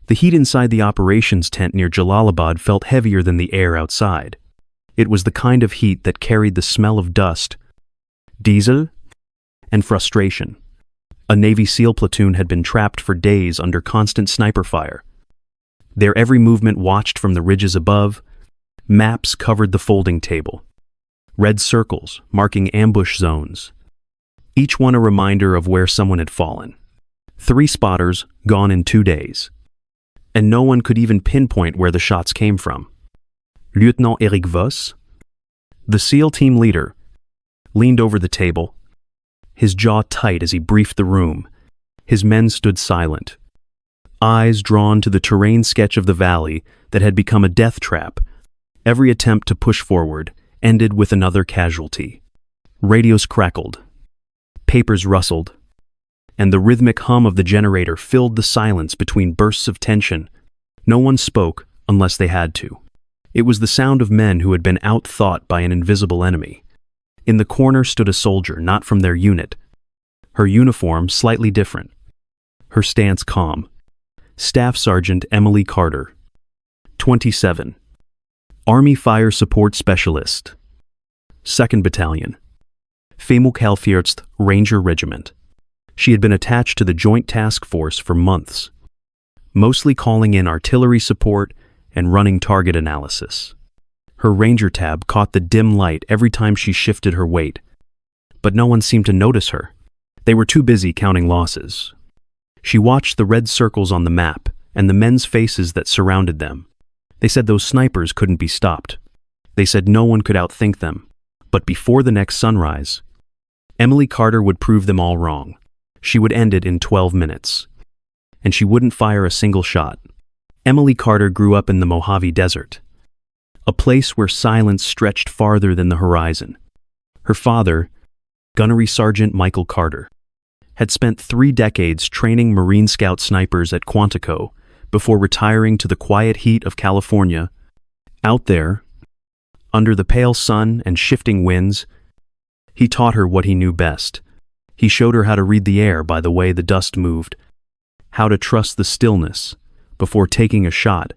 The heat inside the operations tent near Jalalabad felt heavier than the air outside. It was the kind of heat that carried the smell of dust, diesel, and frustration. A Navy SEAL platoon had been trapped for days under constant sniper fire. Their every movement watched from the ridges above. Maps covered the folding table. Red circles marking ambush zones. Each one a reminder of where someone had fallen. 3 spotters gone in 2 days. And no one could even pinpoint where the shots came from. Lieutenant Eric Voss, the SEAL team leader, leaned over the table, his jaw tight as he briefed the room. His men stood silent, eyes drawn to the terrain sketch of the valley that had become a death trap. Every attempt to push forward ended with another casualty. Radios crackled, papers rustled, and the rhythmic hum of the generator filled the silence between bursts of tension. No one spoke unless they had to. It was the sound of men who had been outthought by an invisible enemy. In the corner stood a soldier, not from their unit. Her uniform slightly different. Her stance calm. Staff Sergeant Emily Carter, 27. Army Fire Support Specialist. 2nd Battalion. Femukhalfjorst Ranger Regiment. She had been attached to the Joint Task Force for months, mostly calling in artillery support and running target analysis. Her Ranger tab caught the dim light every time she shifted her weight, but no one seemed to notice her. They were too busy counting losses. She watched the red circles on the map and the men's faces that surrounded them. They said those snipers couldn't be stopped. They said no one could outthink them. But before the next sunrise, Emily Carter would prove them all wrong. She would end it in 12 minutes. And she wouldn't fire a single shot. Emily Carter grew up in the Mojave Desert, a place where silence stretched farther than the horizon. Her father, Gunnery Sergeant Michael Carter, had spent 3 decades training Marine Scout snipers at Quantico before retiring to the quiet heat of California. Out there, under the pale sun and shifting winds, he taught her what he knew best. He showed her how to read the air by the way the dust moved, how to trust the stillness before taking a shot,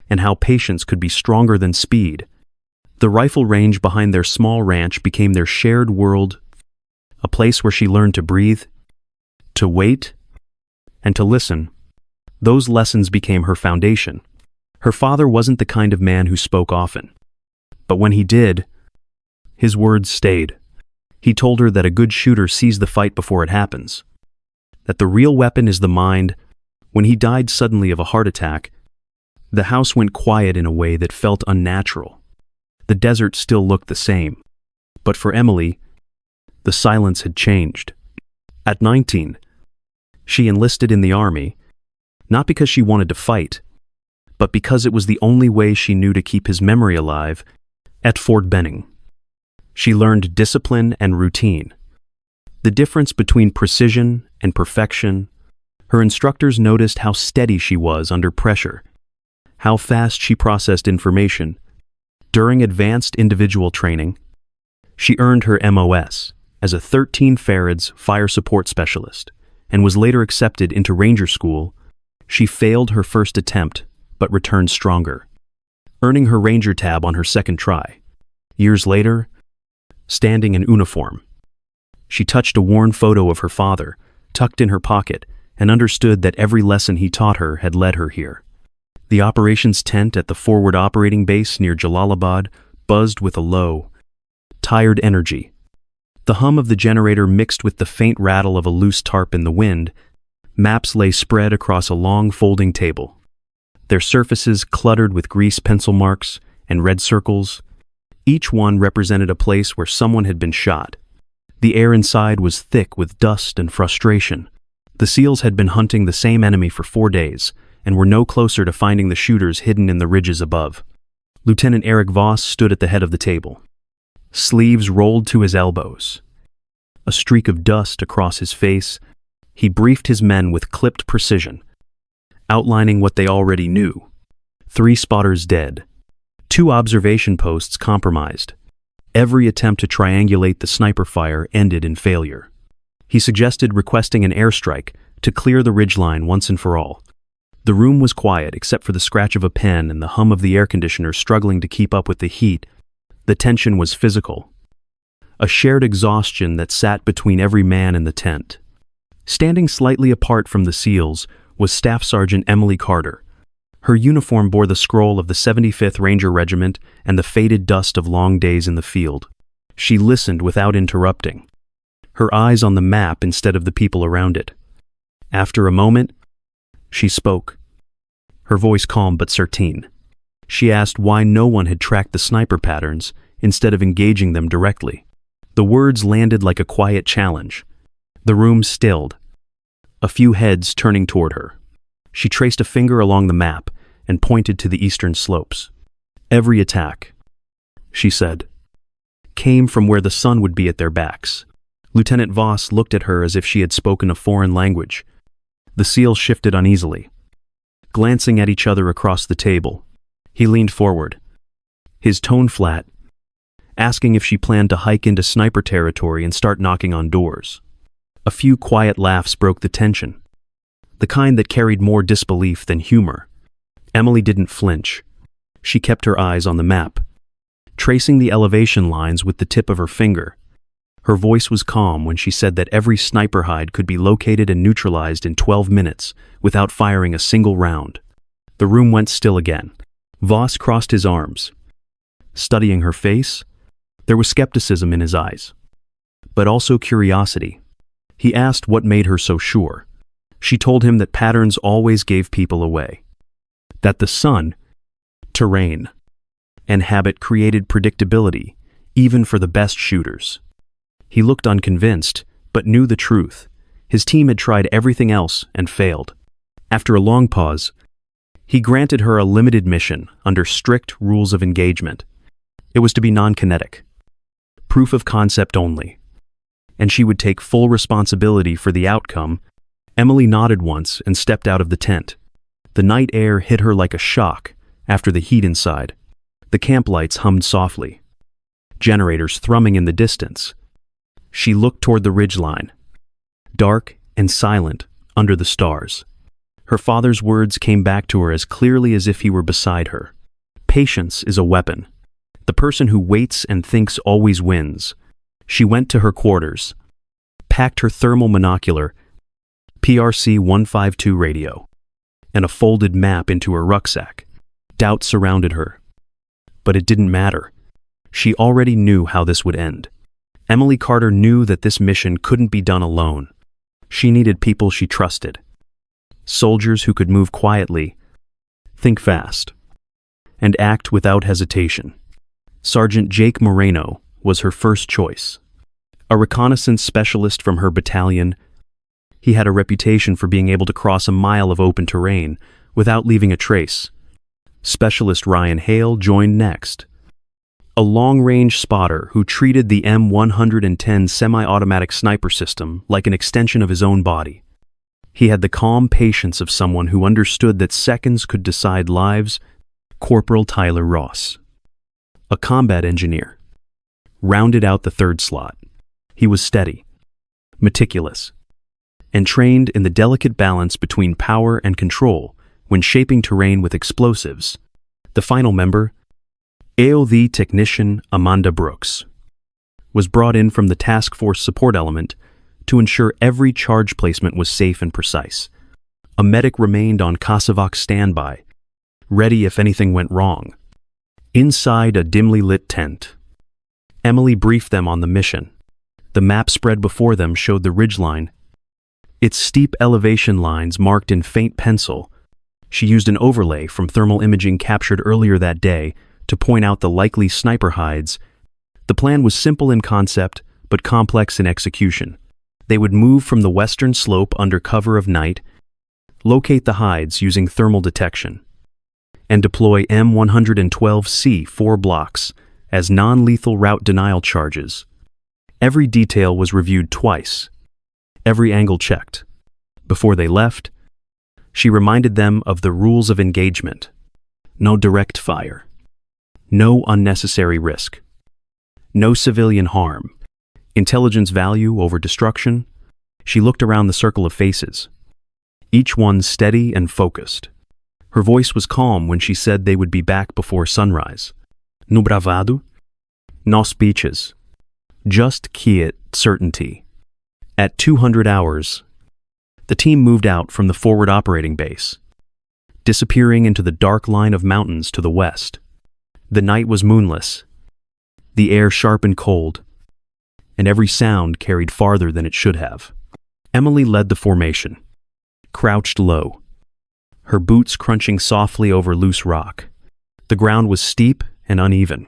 and how patience could be stronger than speed. The rifle range behind their small ranch became their shared world, a place where she learned to breathe, to wait, and to listen. Those lessons became her foundation. Her father wasn't the kind of man who spoke often, but when he did, his words stayed. He told her that a good shooter sees the fight before it happens, that the real weapon is the mind. When he died suddenly of a heart attack, the house went quiet in a way that felt unnatural. The desert still looked the same, but for Emily, the silence had changed. At 19, she enlisted in the army, not because she wanted to fight, but because it was the only way she knew to keep his memory alive at Fort Benning. She learned discipline and routine, the difference between precision and perfection. Her instructors noticed how steady she was under pressure, how fast she processed information. During advanced individual training, she earned her MOS as a 13 Farads fire support specialist and was later accepted into Ranger School. She failed her first attempt, but returned stronger, earning her Ranger tab on her second try. Years later, standing in uniform, she touched a worn photo of her father, tucked in her pocket, and understood that every lesson he taught her had led her here. The operations tent at the forward operating base near Jalalabad buzzed with a low, tired energy. The hum of the generator mixed with the faint rattle of a loose tarp in the wind. Maps lay spread across a long folding table, their surfaces cluttered with grease pencil marks and red circles. Each one represented a place where someone had been shot. The air inside was thick with dust and frustration. The SEALs had been hunting the same enemy for 4 days and were no closer to finding the shooters hidden in the ridges above. Lieutenant Eric Voss stood at the head of the table, sleeves rolled to his elbows, a streak of dust across his face. He briefed his men with clipped precision, outlining what they already knew. 3 spotters dead, 2 observation posts compromised. Every attempt to triangulate the sniper fire ended in failure. He suggested requesting an airstrike to clear the ridgeline once and for all. The room was quiet except for the scratch of a pen and the hum of the air conditioner struggling to keep up with the heat. The tension was physical, a shared exhaustion that sat between every man in the tent. Standing slightly apart from the SEALs was Staff Sergeant Emily Carter. Her uniform bore the scroll of the 75th Ranger Regiment and the faded dust of long days in the field. She listened without interrupting, her eyes on the map instead of the people around it. After a moment, she spoke, her voice calm but certain. She asked why no one had tracked the sniper patterns instead of engaging them directly. The words landed like a quiet challenge. The room stilled, a few heads turning toward her. She traced a finger along the map and pointed to the eastern slopes. Every attack, she said, came from where the sun would be at their backs. Lieutenant Voss looked at her as if she had spoken a foreign language. The SEALs shifted uneasily, glancing at each other across the table. He leaned forward, his tone flat, asking if she planned to hike into sniper territory and start knocking on doors. A few quiet laughs broke the tension, the kind that carried more disbelief than humor. Emily didn't flinch. She kept her eyes on the map, tracing the elevation lines with the tip of her finger. Her voice was calm when she said that every sniper hide could be located and neutralized in 12 minutes without firing a single round. The room went still again. Voss crossed his arms. Studying her face, there was skepticism in his eyes, but also curiosity. He asked what made her so sure. She told him that patterns always gave people away, that the sun, terrain, and habit created predictability, even for the best shooters. He looked unconvinced, but knew the truth. His team had tried everything else and failed. After a long pause, he granted her a limited mission under strict rules of engagement. It was to be non-kinetic, proof of concept only, and she would take full responsibility for the outcome. Emily nodded once and stepped out of the tent. The night air hit her like a shock after the heat inside. The camp lights hummed softly, generators thrumming in the distance. She looked toward the ridgeline, dark and silent under the stars. Her father's words came back to her as clearly as if he were beside her. Patience is a weapon. The person who waits and thinks always wins. She went to her quarters, packed her thermal monocular, PRC 152 radio, and a folded map into her rucksack. Doubt surrounded her, but it didn't matter. She already knew how this would end. Emily Carter knew that this mission couldn't be done alone. She needed people she trusted. Soldiers who could move quietly, think fast, and act without hesitation. Sergeant Jake Moreno was her first choice. A reconnaissance specialist from her battalion, he had a reputation for being able to cross a mile of open terrain without leaving a trace. Specialist Ryan Hale joined next, a long-range spotter who treated the M110 semi-automatic sniper system like an extension of his own body. He had the calm patience of someone who understood that seconds could decide lives. Corporal Tyler Ross, a combat engineer, rounded out the third slot. He was steady, meticulous, and trained in the delicate balance between power and control when shaping terrain with explosives. The final member, AOV technician Amanda Brooks, was brought in from the task force support element to ensure every charge placement was safe and precise. A medic remained on Kosovoc standby, ready if anything went wrong. Inside a dimly lit tent, Emily briefed them on the mission. The map spread before them showed the ridgeline, its steep elevation lines marked in faint pencil. She used an overlay from thermal imaging captured earlier that day to point out the likely sniper hides. The plan was simple in concept, but complex in execution. They would move from the western slope under cover of night, locate the hides using thermal detection, and deploy M112C 4 blocks as non-lethal route denial charges. Every detail was reviewed twice, every angle checked. Before they left, she reminded them of the rules of engagement. No direct fire, no unnecessary risk, no civilian harm, intelligence value over destruction. She looked around the circle of faces, each one steady and focused. Her voice was calm when she said they would be back before sunrise. No bravado, no speeches, just quiet certainty. At 200 hours, the team moved out from the forward operating base, disappearing into the dark line of mountains to the west. The night was moonless, the air sharp and cold, and every sound carried farther than it should have. Emily led the formation, crouched low, her boots crunching softly over loose rock. The ground was steep and uneven,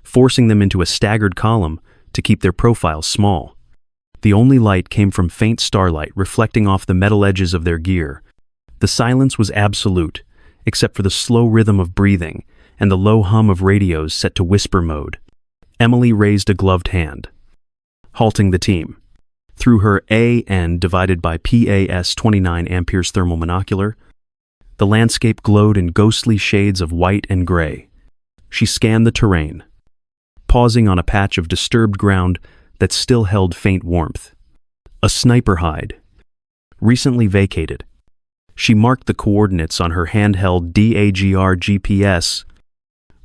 forcing them into a staggered column to keep their profiles small. The only light came from faint starlight reflecting off the metal edges of their gear. The silence was absolute, except for the slow rhythm of breathing and the low hum of radios set to whisper mode. Emily raised a gloved hand, halting the team. Through her AN divided by PAS 29 amperes thermal monocular, the landscape glowed in ghostly shades of white and gray. She scanned the terrain, pausing on a patch of disturbed ground that still held faint warmth. A sniper hide, recently vacated. She marked the coordinates on her handheld DAGR GPS,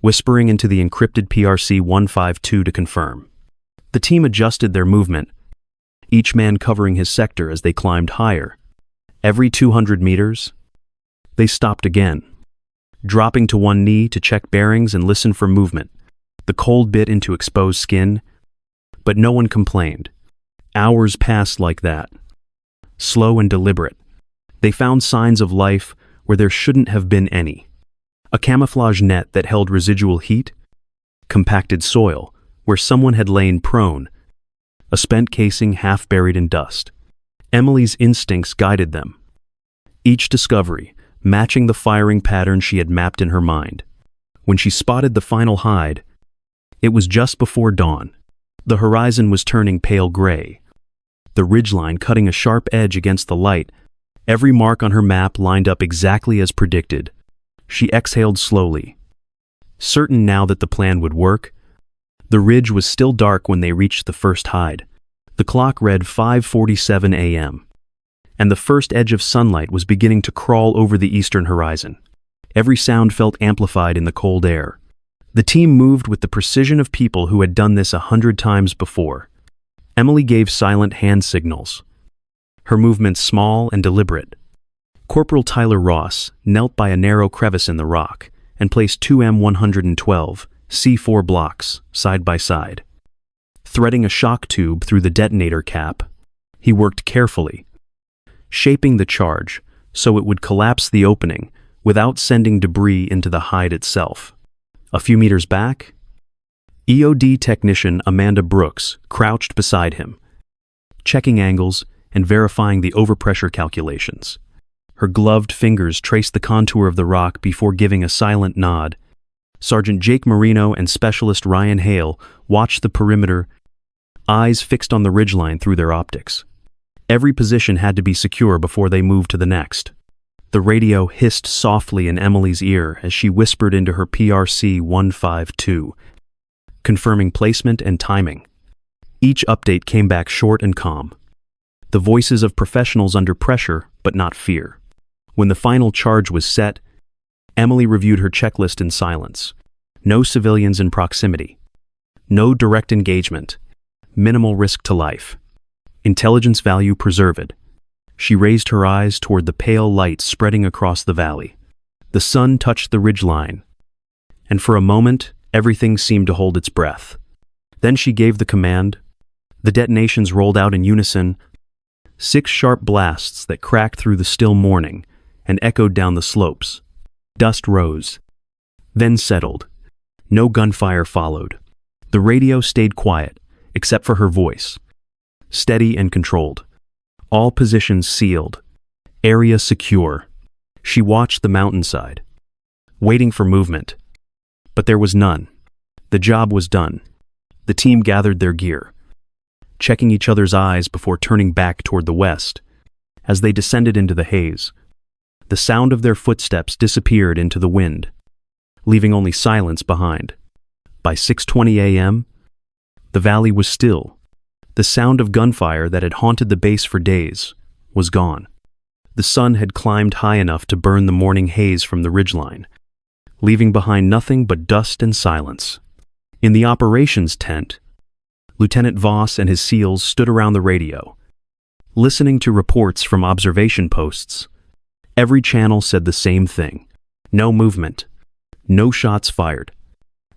whispering into the encrypted PRC 152 to confirm. The team adjusted their movement, each man covering his sector as they climbed higher. Every 200 meters, they stopped again, dropping to one knee to check bearings and listen for movement. The cold bit into exposed skin, but no one complained. Hours passed like that, slow and deliberate. They found signs of life where there shouldn't have been any. A camouflage net that held residual heat, compacted soil where someone had lain prone, a spent casing half buried in dust. Emily's instincts guided them, each discovery matching the firing pattern she had mapped in her mind. When she spotted the final hide, it was just before dawn. The horizon was turning pale gray, the ridgeline cutting a sharp edge against the light. Every mark on her map lined up exactly as predicted. She exhaled slowly, certain now that the plan would work. The ridge was still dark when they reached the first hide. The clock read 5:47 a.m., and the first edge of sunlight was beginning to crawl over the eastern horizon. Every sound felt amplified in the cold air. The team moved with the precision of people who had done this 100 times before. Emily gave silent hand signals, her movements small and deliberate. Corporal Tyler Ross knelt by a narrow crevice in the rock and placed two M112 C4 blocks side by side. Threading a shock tube through the detonator cap, he worked carefully, shaping the charge so it would collapse the opening without sending debris into the hide itself. A few meters back, EOD technician Amanda Brooks crouched beside him, checking angles and verifying the overpressure calculations. Her gloved fingers traced the contour of the rock before giving a silent nod. Sergeant Jake Marino and Specialist Ryan Hale watched the perimeter, eyes fixed on the ridgeline through their optics. Every position had to be secure before they moved to the next. The radio hissed softly in Emily's ear as she whispered into her PRC 152, confirming placement and timing. Each update came back short and calm, the voices of professionals under pressure but not fear. When the final charge was set, Emily reviewed her checklist in silence. No civilians in proximity, no direct engagement, minimal risk to life. Intelligence value preserved. She raised her eyes toward the pale light spreading across the valley. The sun touched the ridgeline, and for a moment, everything seemed to hold its breath. Then she gave the command. The detonations rolled out in unison, 6 sharp blasts that cracked through the still morning and echoed down the slopes. Dust rose, then settled. No gunfire followed. The radio stayed quiet, except for her voice, steady and controlled. All positions sealed, area secure. She watched the mountainside, waiting for movement. But there was none. The job was done. The team gathered their gear, checking each other's eyes before turning back toward the west. As they descended into the haze, the sound of their footsteps disappeared into the wind, leaving only silence behind. By 6:20 a.m., the valley was still. The sound of gunfire that had haunted the base for days was gone. The sun had climbed high enough to burn the morning haze from the ridgeline, leaving behind nothing but dust and silence. In the operations tent, Lieutenant Voss and his SEALs stood around the radio, listening to reports from observation posts. Every channel said the same thing: no movement, no shots fired.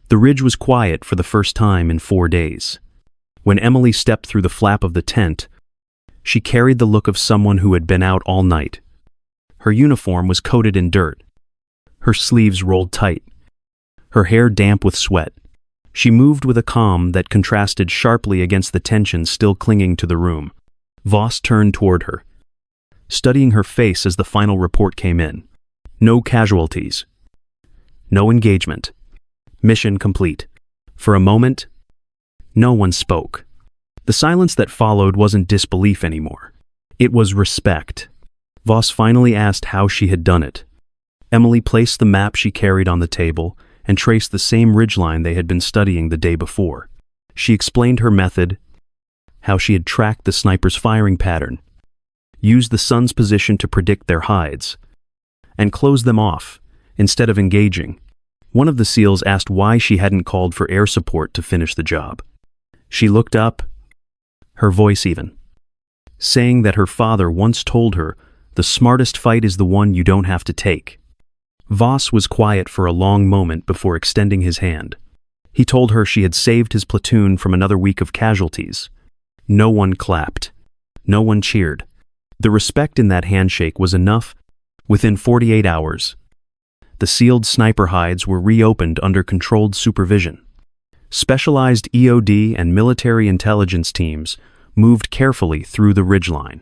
The ridge was quiet for the first time in 4 days. When Emily stepped through the flap of the tent, she carried the look of someone who had been out all night. Her uniform was coated in dirt, her sleeves rolled tight, her hair damp with sweat. She moved with a calm that contrasted sharply against the tension still clinging to the room. Voss turned toward her, studying her face as the final report came in. No casualties. No engagement. Mission complete. For a moment, no one spoke. The silence that followed wasn't disbelief anymore. It was respect. Voss finally asked how she had done it. Emily placed the map she carried on the table and traced the same ridgeline they had been studying the day before. She explained her method, how she had tracked the sniper's firing pattern, used the sun's position to predict their hides, and closed them off instead of engaging. One of the SEALs asked why she hadn't called for air support to finish the job. She looked up, her voice even, saying that her father once told her, "The smartest fight is the one you don't have to take." Voss was quiet for a long moment before extending his hand. He told her she had saved his platoon from another week of casualties. No one clapped. No one cheered. The respect in that handshake was enough. Within 48 hours, the sealed sniper hides were reopened under controlled supervision. Specialized EOD and military intelligence teams moved carefully through the ridgeline,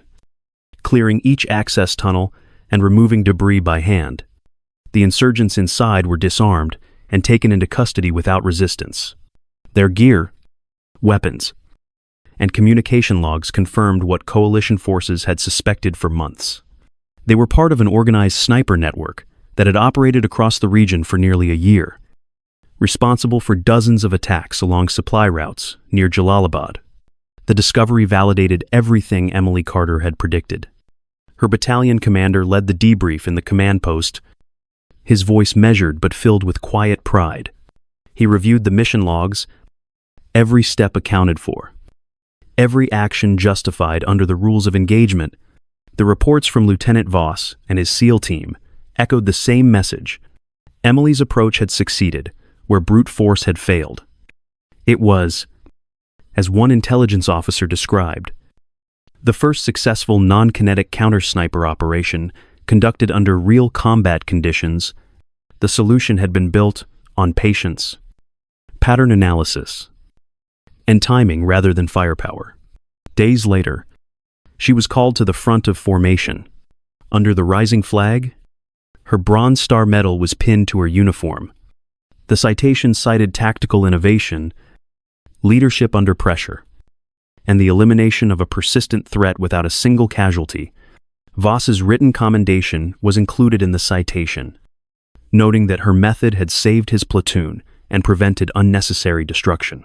clearing each access tunnel and removing debris by hand. The insurgents inside were disarmed and taken into custody without resistance. Their gear, weapons, and communication logs confirmed what coalition forces had suspected for months. They were part of an organized sniper network that had operated across the region for nearly a year, responsible for dozens of attacks along supply routes near Jalalabad. The discovery validated everything Emily Carter had predicted. Her battalion commander led the debrief in the command post, his voice measured but filled with quiet pride. He reviewed the mission logs, every step accounted for, every action justified under the rules of engagement. The reports from Lieutenant Voss and his SEAL team echoed the same message. Emily's approach had succeeded where brute force had failed. It was, as one intelligence officer described, the first successful non-kinetic counter-sniper operation conducted under real combat conditions. The solution had been built on patience, pattern analysis, and timing rather than firepower. Days later, she was called to the front of formation. Under the rising flag, her Bronze Star medal was pinned to her uniform. The citation cited tactical innovation, leadership under pressure, and the elimination of a persistent threat without a single casualty. Voss's written commendation was included in the citation, noting that her method had saved his platoon and prevented unnecessary destruction.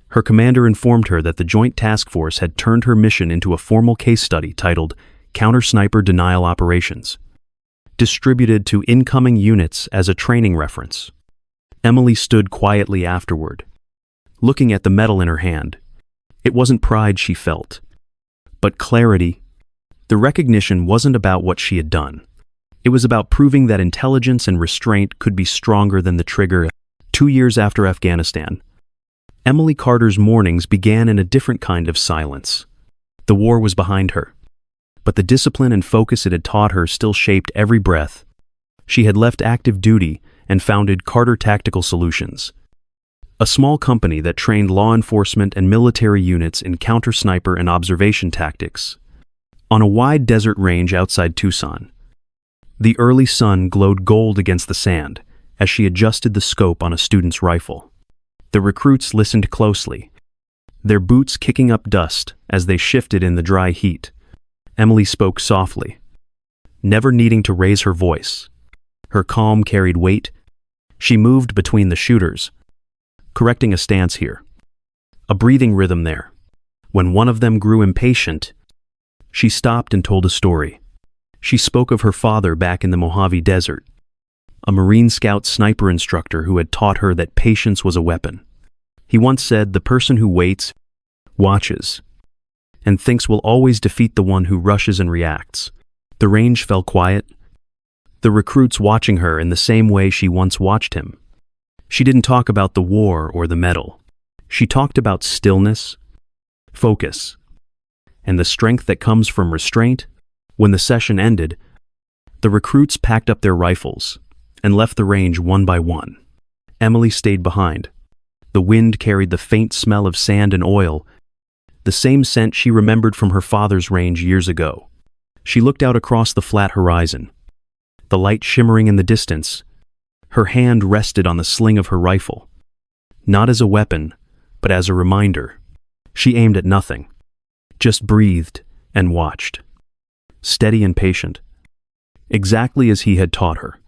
Her commander informed her that the Joint Task Force had turned her mission into a formal case study titled Counter-Sniper Denial Operations, distributed to incoming units as a training reference. Emily stood quietly afterward, looking at the medal in her hand. It wasn't pride she felt, but clarity. The recognition wasn't about what she had done. It was about proving that intelligence and restraint could be stronger than the trigger. 2 years after Afghanistan, Emily Carter's mornings began in a different kind of silence. The war was behind her, but the discipline and focus it had taught her still shaped every breath. She had left active duty and founded Carter Tactical Solutions, a small company that trained law enforcement and military units in counter-sniper and observation tactics. On a wide desert range outside Tucson, the early sun glowed gold against the sand as she adjusted the scope on a student's rifle. The recruits listened closely, their boots kicking up dust as they shifted in the dry heat. Emily spoke softly, never needing to raise her voice. Her calm carried weight. She moved between the shooters, correcting a stance here, a breathing rhythm there. When one of them grew impatient, she stopped and told a story. She spoke of her father back in the Mojave Desert, a Marine Scout sniper instructor who had taught her that patience was a weapon. He once said, "The person who waits, watches, and thinks will always defeat the one who rushes and reacts." The range fell quiet, the recruits watching her in the same way she once watched him. She didn't talk about the war or the medal. She talked about stillness, focus, and the strength that comes from restraint. When the session ended, the recruits packed up their rifles and left the range one by one. Emily stayed behind. The wind carried the faint smell of sand and oil, the same scent she remembered from her father's range years ago. She looked out across the flat horizon, the light shimmering in the distance. Her hand rested on the sling of her rifle, not as a weapon, but as a reminder. She aimed at nothing, just breathed and watched, steady and patient, exactly as he had taught her.